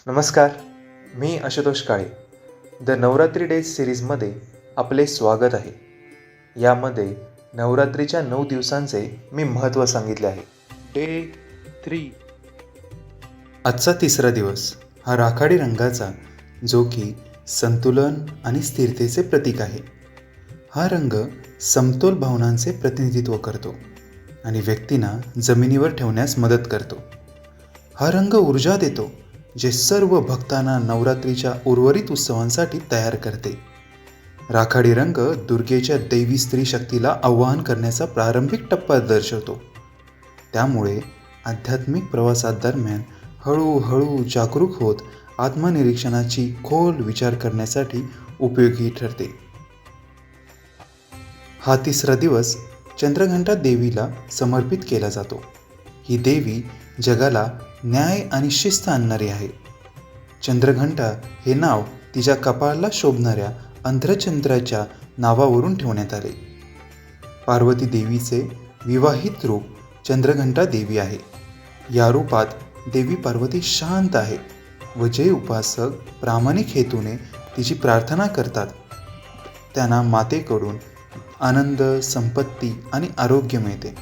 नमस्कार, मी आशुतोष काळे. The Navratri days सिरीजमध्ये आपले स्वागत आहे. यामध्ये नवरात्रीच्या 9 दिवसांचे मी महत्त्व सांगितले आहे. डे 3. आजचा तिसरा दिवस हा राखाडी रंगाचा, जो की संतुलन आणि स्थिरतेचे प्रतीक आहे. हा रंग समतोल भावनांचे प्रतिनिधित्व करतो आणि व्यक्तींना जमिनीवर ठेवण्यास मदत करतो. हा रंग ऊर्जा देतो, जे सर्व भक्तांना नवरात्रीच्या उर्वरित उत्सवांसाठी तयार करते. राखाडी रंग दुर्गेच्या दैवी स्त्री शक्तीला आवाहन करण्याचा प्रारंभिक टप्पा दर्शवतो. त्यामुळे आध्यात्मिक प्रवासादरम्यान हळूहळू जागरूक होत आत्मनिरीक्षणाची खोल विचार करण्यासाठी उपयोगी ठरते. हा तिसरा दिवस चंद्रघंटा देवीला समर्पित केला जातो. ही देवी जगाला न्याय आणि शिस्त आणणारी आहे. चंद्रघंटा हे नाव तिच्या कपाळाला शोभणाऱ्या अंध्रचंद्राच्या नावावरून ठेवण्यात आले. पार्वती देवीचे विवाहित रूप चंद्रघंटा देवी आहे. या रूपात देवी पार्वती शांत आहे व जे उपासक प्रामाणिक हेतूने तिची प्रार्थना करतात त्यांना मातेकडून आनंद, संपत्ती आणि आरोग्य मिळते.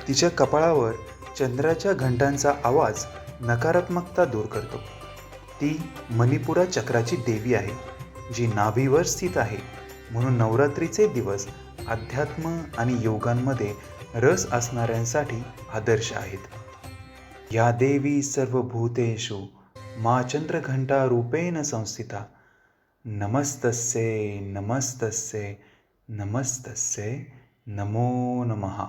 तिच्या कपाळावर चंद्राच्या घंटांचा आवाज नकारात्मकता दूर करतो. ती मणिपुरा चक्राची देवी आहे, जी नाभीवर स्थित आहे. म्हणून नवरात्रीचे दिवस अध्यात्म आणि योगांमध्ये रस असणाऱ्यांसाठी आदर्श आहेत. या देवी सर्वभूतेषु मा चंद्रघंटा रूपेण संस्थिता. नमस्तस्यै नमस्तस्यै नमस्तस्यै नमो नमः.